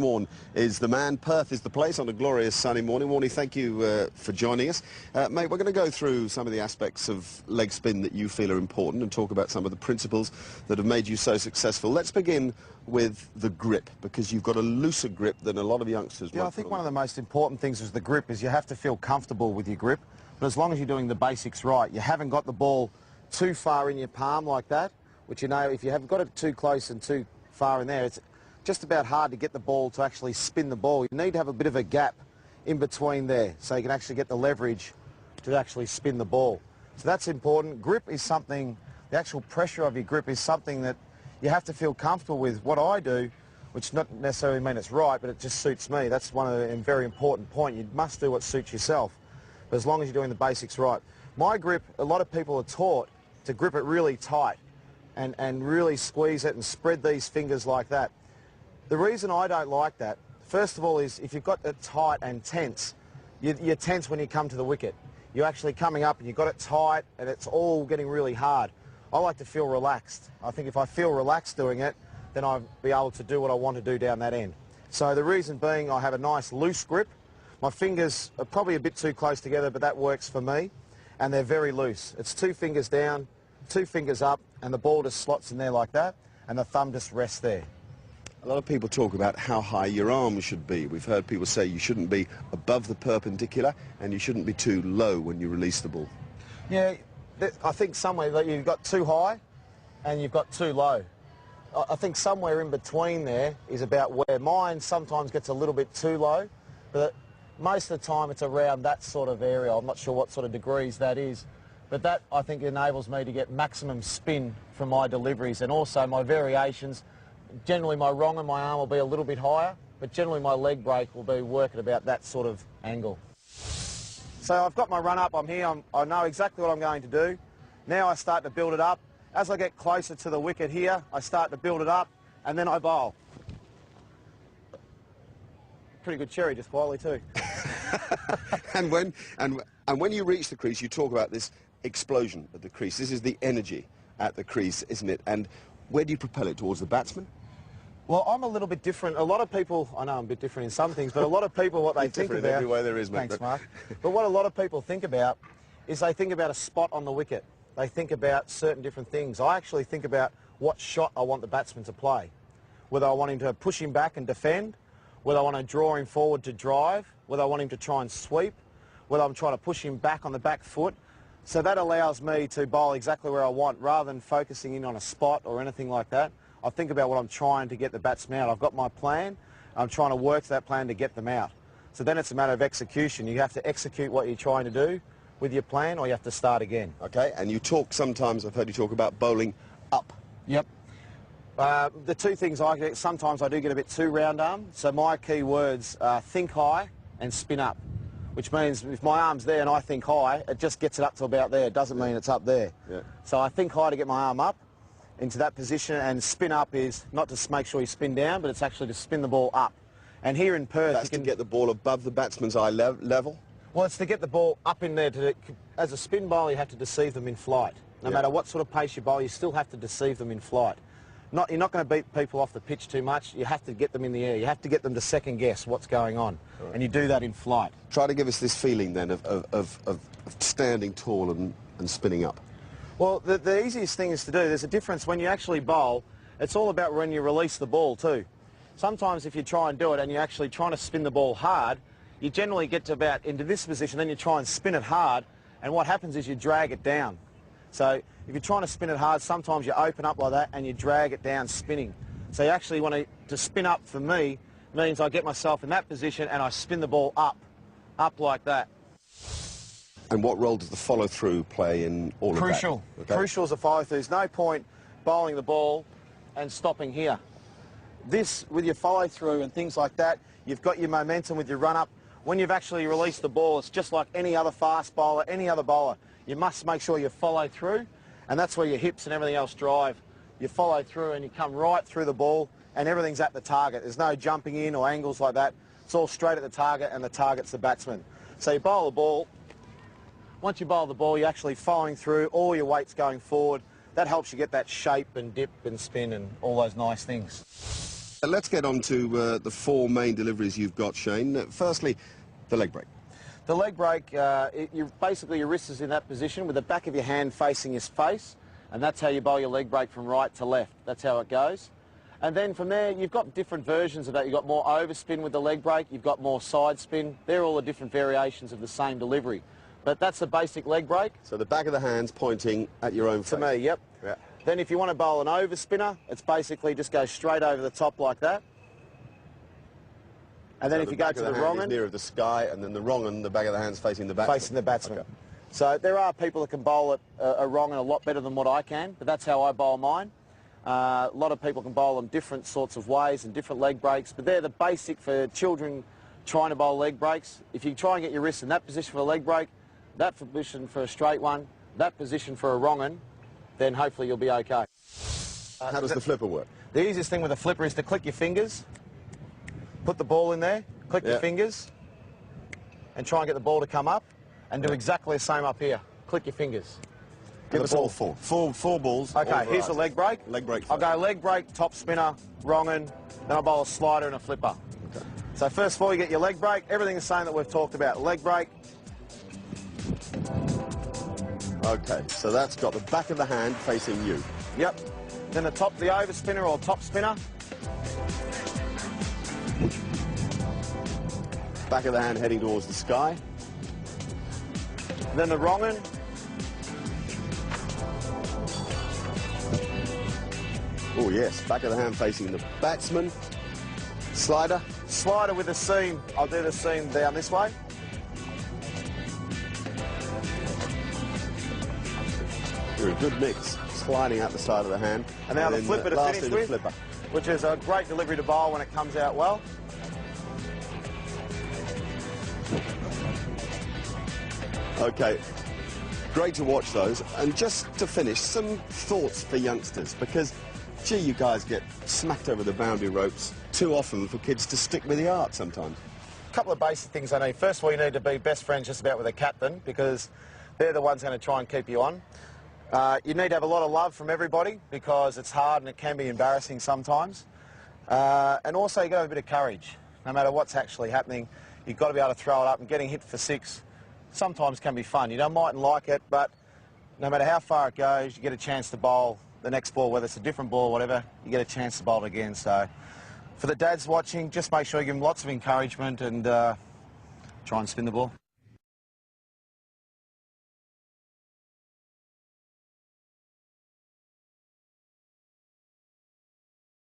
Warne is the man. Perth is the place on a glorious sunny morning. Warnie, thank you for joining us. Mate, we're going to go through some of the aspects of leg spin that you feel are important and talk about some of the principles that have made you so successful. Let's begin with the grip, because you've got a looser grip than a lot of youngsters. Yeah, I think one of the most important things is the grip, is you have to feel comfortable with your grip. But as long as you're doing the basics right, you haven't got the ball too far in your palm like that, which, you know, if you haven't got it too close and too far in there, it's just about hard to get the ball to actually spin the ball. You need to have a bit of a gap in between there so you can actually get the leverage to actually spin the ball. So that's important. Grip is something, the actual pressure of your grip is something that you have to feel comfortable with. What I do, which not necessarily mean it's right, but it just suits me. That's one of the very important point. You must do what suits yourself, but as long as you're doing the basics right. My grip, a lot of people are taught to grip it really tight and really squeeze it and spread these fingers like that. The reason I don't like that, first of all, is if you've got it tight and tense, you're tense when you come to the wicket. You're actually coming up and you've got it tight and it's all getting really hard. I like to feel relaxed. I think if I feel relaxed doing it, then I'll be able to do what I want to do down that end. So the reason being, I have a nice loose grip. My fingers are probably a bit too close together, but that works for me. And they're very loose. It's 2 fingers down, 2 fingers up, and the ball just slots in there like that, and the thumb just rests there. A lot of people talk about how high your arm should be. We've heard people say you shouldn't be above the perpendicular and you shouldn't be too low when you release the ball. Yeah, I think somewhere that you've got too high and you've got too low. I think somewhere in between there is about where mine sometimes gets a little bit too low, but most of the time it's around that sort of area. I'm not sure what sort of degrees that is, but that, I think, enables me to get maximum spin from my deliveries, and also my variations. Generally my wrong and my arm will be a little bit higher, but generally my leg break will be working about that sort of angle. So I've got my run up, I'm here, I know exactly what I'm going to do. Now I start to build it up. As I get closer to the wicket here, I start to build it up, and then I bowl. Pretty good cherry, just quietly too. and when you reach the crease, you talk about this explosion at the crease. This is the energy at the crease, isn't it? And where do you propel it? Towards the batsman? Well, I'm a little bit different. A lot of people, I know I'm a bit different in some things, but a lot of people, what they think about... every way there is, mate. Thanks, Mark. But what a lot of people think about is they think about a spot on the wicket. They think about certain different things. I actually think about what shot I want the batsman to play. Whether I want him to push him back and defend, whether I want to draw him forward to drive, whether I want him to try and sweep, whether I'm trying to push him back on the back foot. So that allows me to bowl exactly where I want, rather than focusing in on a spot or anything like that. I think about what I'm trying to get the batsman out. I've got my plan. I'm trying to work that plan to get them out. So then it's a matter of execution. You have to execute what you're trying to do with your plan, or you have to start again. Okay, and you talk sometimes, I've heard you talk about bowling up. Yep. The two things I get, sometimes I do get a bit too round arm. So my key words are think high and spin up, which means if my arm's there and I think high, it just gets it up to about there. It doesn't mean it's up there. Yeah. So I think high to get my arm up into that position, and spin up is not to make sure you spin down, but it's actually to spin the ball up. And here in Perth... That's to get the ball above the batsman's eye level? Well, it's to get the ball up in there. As a spin bowler, you have to deceive them in flight. No matter what sort of pace you bowl, you still have to deceive them in flight. You're not going to beat people off the pitch too much. You have to get them in the air. You have to get them to second guess what's going on. Right. And you do that in flight. Try to give us this feeling then of standing tall and spinning up. Well, the easiest thing is to do, there's a difference when you actually bowl. It's all about when you release the ball too. Sometimes if you try and do it and you're actually trying to spin the ball hard, you generally get to about into this position, then you try and spin it hard, and what happens is you drag it down. So if you're trying to spin it hard, sometimes you open up like that and you drag it down spinning. So you actually want to spin up, for me, means I get myself in that position and I spin the ball up like that. And what role does the follow-through play in all of that? Crucial. Okay. Crucial is the follow-through. There's no point bowling the ball and stopping here. This, with your follow-through and things like that, you've got your momentum with your run-up. When you've actually released the ball, it's just like any other fast bowler, any other bowler. You must make sure you follow through, and that's where your hips and everything else drive. You follow through and you come right through the ball, and everything's at the target. There's no jumping in or angles like that. It's all straight at the target, and the target's the batsman. So you bowl the ball. Once you bowl the ball, you're actually following through, all your weight's going forward. That helps you get that shape and dip and spin and all those nice things. Let's get on to the four main deliveries you've got, Shane. Firstly, the leg break. The leg break, basically your wrist is in that position with the back of your hand facing your face, and that's how you bowl your leg break from right to left. That's how it goes. And then from there, you've got different versions of that. You've got more overspin with the leg break, you've got more side spin. They're all the different variations of the same delivery. But that's the basic leg break. So the back of the hand's pointing at your own face. To me, yep. Yeah. Then if you want to bowl an overspinner, it's basically just go straight over the top like that. And then if you go to the wrong end, near of the sky, and then the wrong end, the back of the hand's facing the batsman. Facing the batsman. Okay. So there are people that can bowl it a wrong and a lot better than what I can, but that's how I bowl mine. A lot of people can bowl them different sorts of ways and different leg breaks, but they're the basic for children trying to bowl leg breaks. If you try and get your wrist in that position for a leg break, that position for a straight one, that position for a wrong one, then hopefully you'll be okay. How does the flipper work? The easiest thing with a flipper is to click your fingers, put the ball in there, click your fingers, and try and get the ball to come up, and do exactly the same up here. Click your fingers. Give the ball four balls. Okay, here's the leg break. Leg break. I'll go leg break, top spinner, wrong un, then I'll bowl a slider and a flipper. Okay. So first of all, you get your leg break, everything the same that we've talked about. Leg break. Okay, so that's got the back of the hand facing you. Yep. Then the overspinner or top spinner. Back of the hand heading towards the sky. Then the wrong un. Oh yes, back of the hand facing the batsman. Slider. Slider with the seam. I'll do the seam down this way. You're a good mix, sliding out the side of the hand. And now the flipper to finish with, flipper. which is a great delivery to bowl when it comes out well. Okay, great to watch those. And just to finish, some thoughts for youngsters, because, gee, you guys get smacked over the boundary ropes too often for kids to stick with the art sometimes. A couple of basic things I need. First of all, you need to be best friends just about with a captain, because they're the ones going to try and keep you on. You need to have a lot of love from everybody, because it's hard and it can be embarrassing sometimes. And also you've got to have a bit of courage. No matter what's actually happening, you've got to be able to throw it up, and getting hit for six sometimes can be fun. You mightn't like it, but no matter how far it goes, you get a chance to bowl the next ball, whether it's a different ball or whatever, you get a chance to bowl it again. So for the dads watching, just make sure you give them lots of encouragement and try and spin the ball.